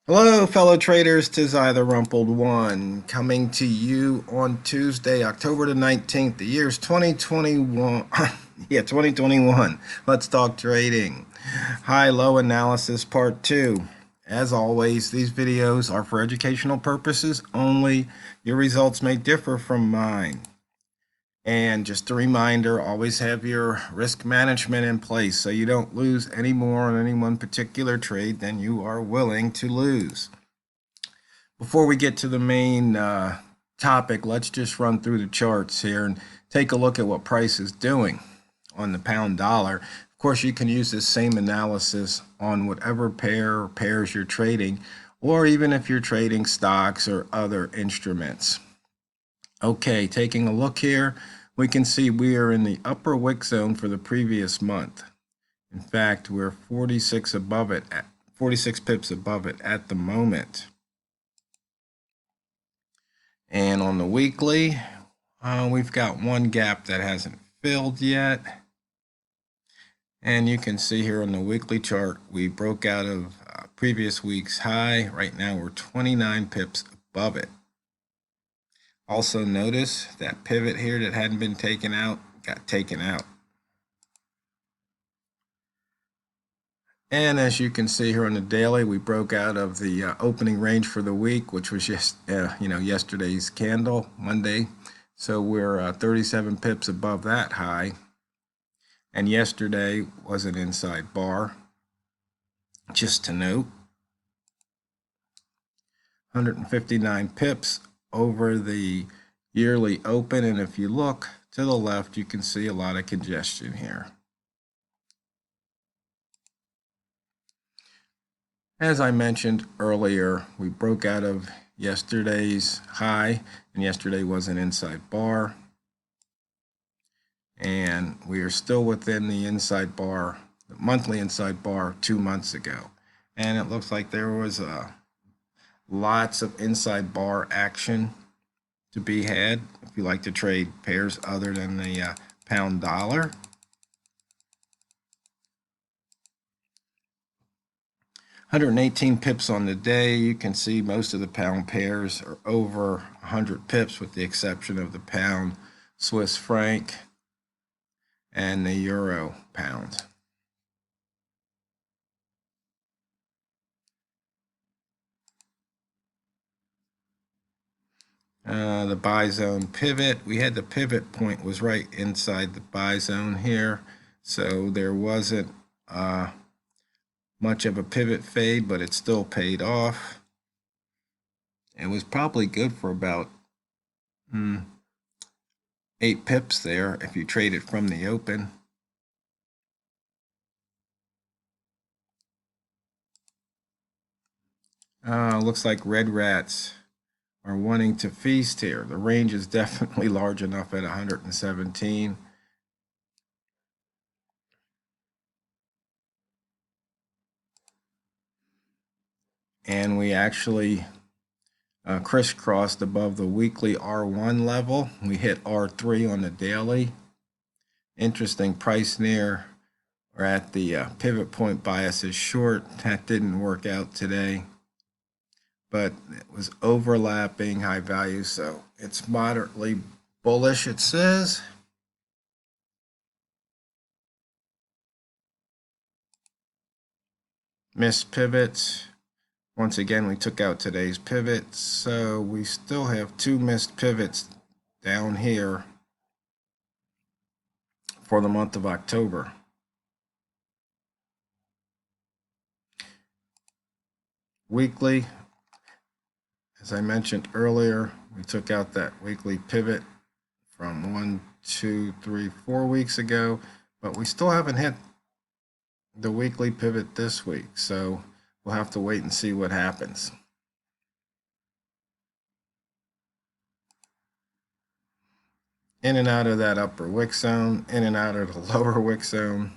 Hello, fellow traders. 'Tis I, TheRumpledOne, coming to you on Tuesday, October the 19th. The year's 2021. Yeah, 2021. Let's talk trading. High-low analysis part 2. As always, these videos are for educational purposes only. Your results may differ from mine. And just a reminder, always have your risk management in place so you don't lose any more on any one particular trade than you are willing to lose. Before we get to the main topic, let's just run through the charts here and take a look at what price is doing on the pound dollar. Of course, you can use this same analysis on whatever pair or pairs you're trading, or even if you're trading stocks or other instruments. Okay, taking a look here, we can see we are in the upper wick zone for the previous month. In fact, we're 46 above it, 46 pips above it at the moment. And on the weekly, we've got one gap that hasn't filled yet. And you can see here on the weekly chart, we broke out of previous week's high. Right now, we're 29 pips above it. Also notice that pivot here that hadn't been taken out got taken out. And as you can see here on the daily, we broke out of the opening range for the week, which was just yesterday's candle, Monday. So we're 37 pips above that high. And yesterday was an inside bar. Just to note, 159 pips over the yearly open, and if you look to the left, you can see a lot of congestion here. As I mentioned earlier, we broke out of yesterday's high, and yesterday was an inside bar, and we are still within the inside bar, the monthly inside bar 2 months ago, and it looks like there was lots of inside bar action to be had if you like to trade pairs other than the pound dollar. $118 pips on the day. You can see most of the pound pairs are over 100 pips with the exception of the pound Swiss franc and the euro pound. The buy zone pivot, we had the pivot point was right inside the buy zone here, so there wasn't much of a pivot fade, but it still paid off. It was probably good for about 8 pips there if you trade it from the open. Looks like red rats are wanting to feast here. The range is definitely large enough at 117. And we actually crisscrossed above the weekly R1 level. We hit R3 on the daily. Interesting price near or at the pivot point bias is short. That didn't work out today, but it was overlapping high value, so it's moderately bullish, it says. Missed pivots. Once again, we took out today's pivot, so we still have 2 missed pivots down here for the month of October. Weekly, as I mentioned earlier, we took out that weekly pivot from 1, 2, 3, 4 weeks ago, but we still haven't hit the weekly pivot this week, so we'll have to wait and see what happens. In and out of that upper wick zone, in and out of the lower wick zone.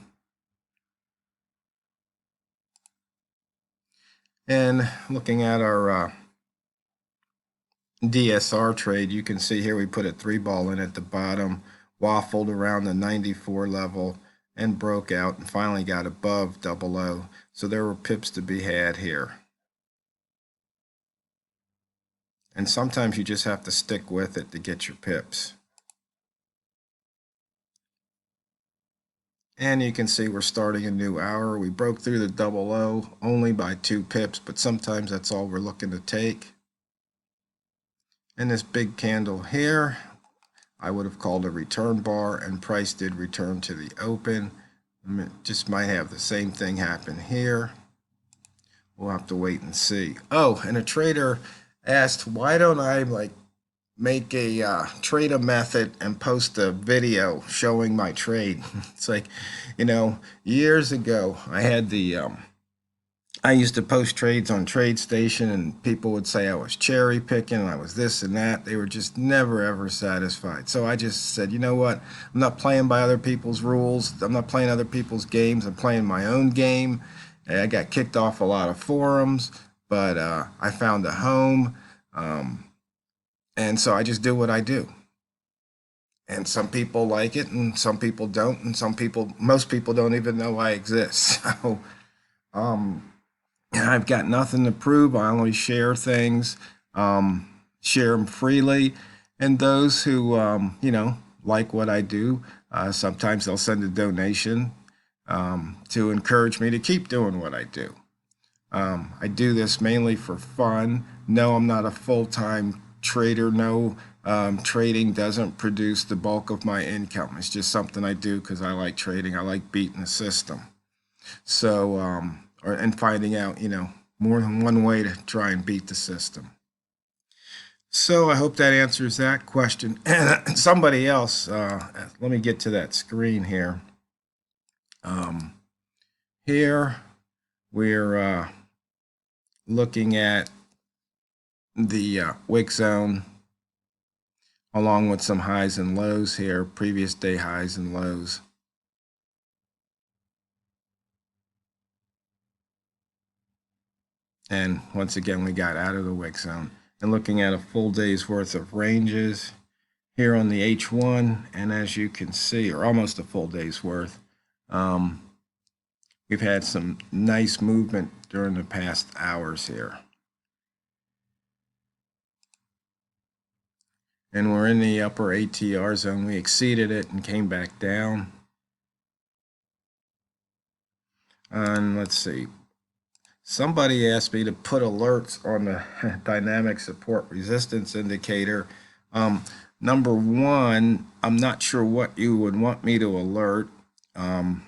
And looking at our DSR trade, you can see here we put a 3-ball in at the bottom, waffled around the 94 level, and broke out and finally got above 00. So there were pips to be had here. And sometimes you just have to stick with it to get your pips. And you can see we're starting a new hour. We broke through the double O only by 2 pips, but sometimes that's all we're looking to take. And this big candle here, I would have called a return bar, and price did return to the open. Just might have the same thing happen here. We'll have to wait and see. Oh, and a trader asked, why don't I make a trader method and post a video showing my trade? It's like, years ago I had I used to post trades on TradeStation, and people would say I was cherry picking and I was this and that. They were just never ever satisfied. So I just said, you know what? I'm not playing by other people's rules. I'm not playing other people's games. I'm playing my own game. And I got kicked off a lot of forums, but I found a home. And so I just do what I do. And some people like it and some people don't. And most people don't even know I exist. So, I've got nothing to prove. I only share things, share them freely. And those who, like what I do, sometimes they'll send a donation to encourage me to keep doing what I do. I do this mainly for fun. No, I'm not a full-time trader. No, trading doesn't produce the bulk of my income. It's just something I do because I like trading. I like beating the system. So, and finding out, more than one way to try and beat the system. So I hope that answers that question. And somebody else, let me get to that screen here. Here we're looking at the wick zone along with some highs and lows here, previous day highs and lows. And once again, we got out of the wick zone. And looking at a full day's worth of ranges here on the H1, and as you can see, or almost a full day's worth, we've had some nice movement during the past hours here. And we're in the upper ATR zone. We exceeded it and came back down. And let's see. Somebody asked me to put alerts on the dynamic support resistance indicator. Number one, I'm not sure what you would want me to alert. You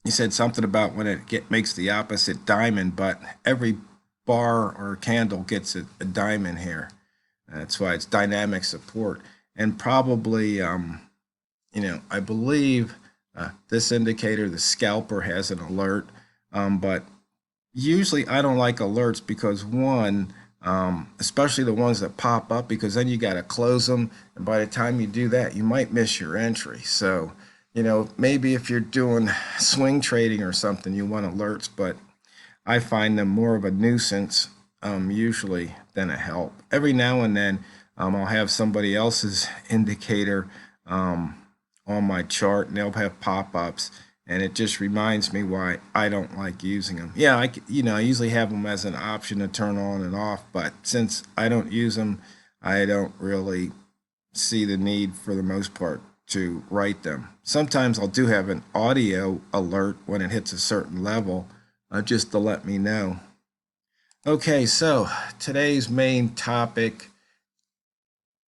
said something about when it makes the opposite diamond, but every bar or candle gets a diamond here. That's why it's dynamic support. And probably, I believe this indicator, the scalper, has an alert. But usually I don't like alerts because, one, especially the ones that pop up, because then you got to close them. And by the time you do that, you might miss your entry. So, maybe if you're doing swing trading or something, you want alerts, but I find them more of a nuisance usually than a help. Every now and then I'll have somebody else's indicator on my chart, and they'll have pop-ups, and it just reminds me why I don't like using them. Yeah, I usually have them as an option to turn on and off, but since I don't use them, I don't really see the need for the most part to write them. Sometimes I'll do have an audio alert when it hits a certain level, just to let me know. Okay, so today's main topic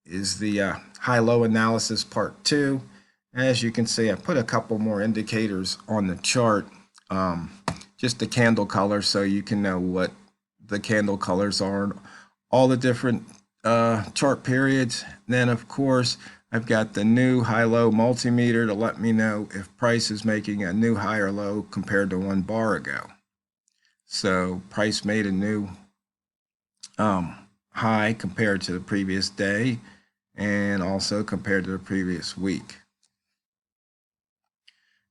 is the high-low analysis part 2. As you can see, I put a couple more indicators on the chart, just the candle colors, so you can know what the candle colors are, all the different chart periods. Then, of course, I've got the new high-low multimeter to let me know if price is making a new high or low compared to 1 bar ago. So price made a new high compared to the previous day and also compared to the previous week.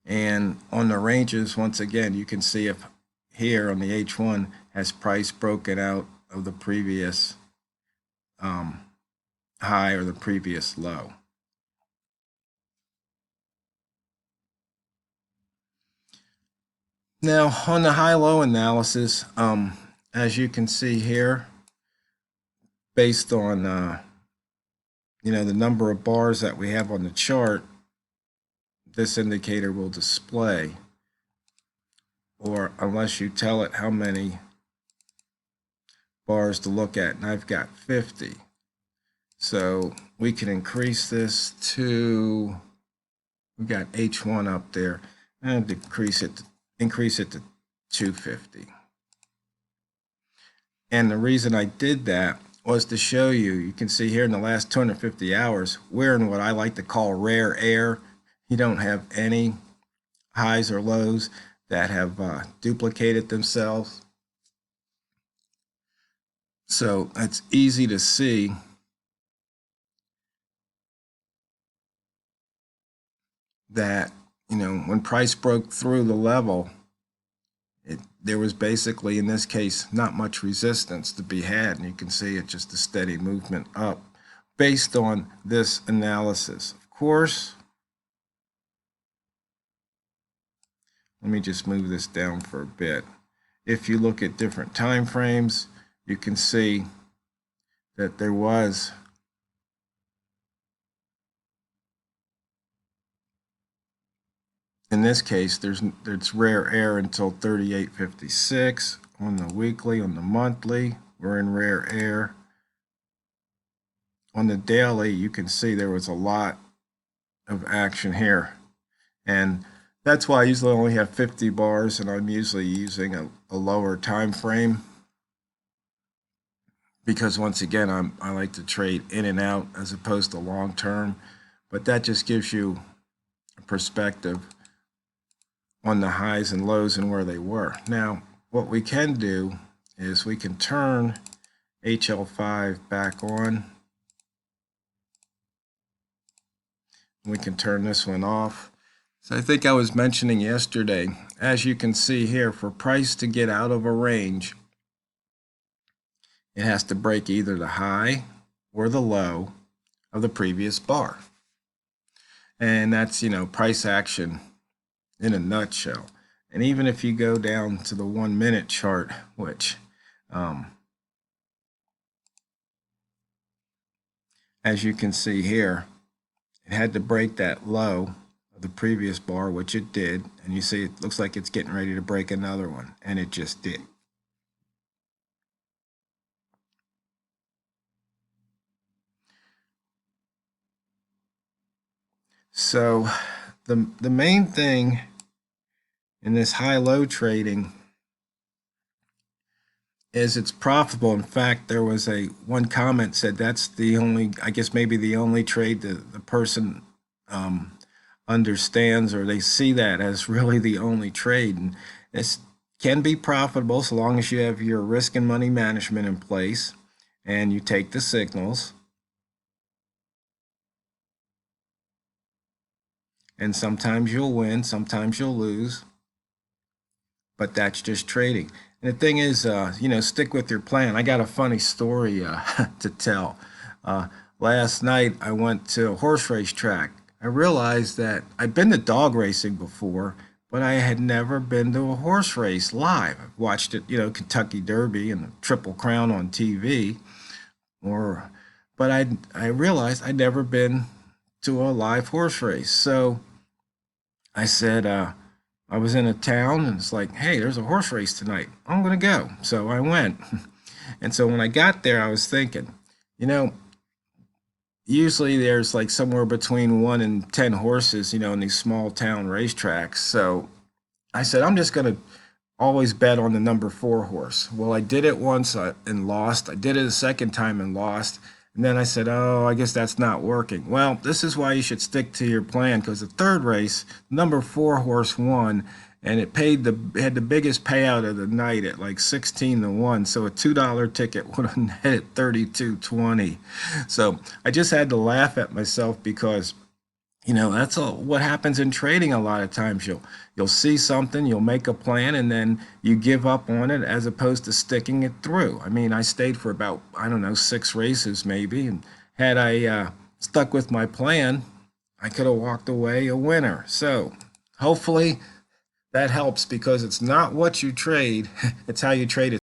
And on the ranges, once again, you can see if here on the H1 has price broken out of the previous high or the previous low. Now on the high-low analysis, as you can see here, based on the number of bars that we have on the chart, this indicator will display, or unless you tell it how many bars to look at, and I've got 50. So we can increase this to, we got H1 up there, and increase it to 250. And the reason I did that was to show you can see here in the last 250 hours, we're in what I like to call rare air. You don't have any highs or lows that have duplicated themselves. So it's easy to see that, when price broke through the level, there was basically, in this case, not much resistance to be had. And you can see it's just a steady movement up based on this analysis. Of course, let me just move this down for a bit. If you look at different time frames, you can see that there was in this case, there's rare air until 38.56 on the weekly. On the monthly, we're in rare air. On the daily, you can see there was a lot of action here, and that's why I usually only have 50 bars, and I'm usually using a lower time frame, because once again, I like to trade in and out as opposed to long term. But that just gives you a perspective on the highs and lows and where they were. Now, what we can do is we can turn HL5 back on. We can turn this one off. So I think I was mentioning yesterday, as you can see here, for price to get out of a range, it has to break either the high or the low of the previous bar. And that's, price action in a nutshell. And even if you go down to the 1 minute chart, which as you can see here, it had to break that low of the previous bar, which it did, and you see it looks like it's getting ready to break another one, and it just did. So the main thing in this high-low trading is it's profitable. In fact, there was one comment said that's the only, I guess maybe the only trade that the person understands, or they see that as really the only trade. And this can be profitable so long as you have your risk and money management in place and you take the signals. And sometimes you'll win, sometimes you'll lose, but that's just trading. And the thing is, stick with your plan. I got a funny story to tell. Last night I went to a horse race track. I realized that I'd been to dog racing before, but I had never been to a horse race live. I've watched it, Kentucky Derby and the Triple Crown on TV, but I realized I'd never been to a live horse race. So I said, I was in a town and it's like, hey, there's a horse race tonight. I'm going to go. So I went. And so when I got there, I was thinking, usually there's like somewhere between 1 and 10 horses, in these small town racetracks. So I said, I'm just going to always bet on the number 4 horse. Well, I did it once and lost. I did it a second time and lost. And then I said, oh, I guess that's not working. Well, this is why you should stick to your plan, because the third race, number 4 horse won, and it had the biggest payout of the night at like 16-1. So a $2 ticket would have netted $32.20. So I just had to laugh at myself because, that's what happens in trading a lot of times. You'll see something, you'll make a plan, and then you give up on it as opposed to sticking it through. I mean, I stayed for about, 6 races maybe, and had I stuck with my plan, I could have walked away a winner. So hopefully that helps, because it's not what you trade, it's how you trade it.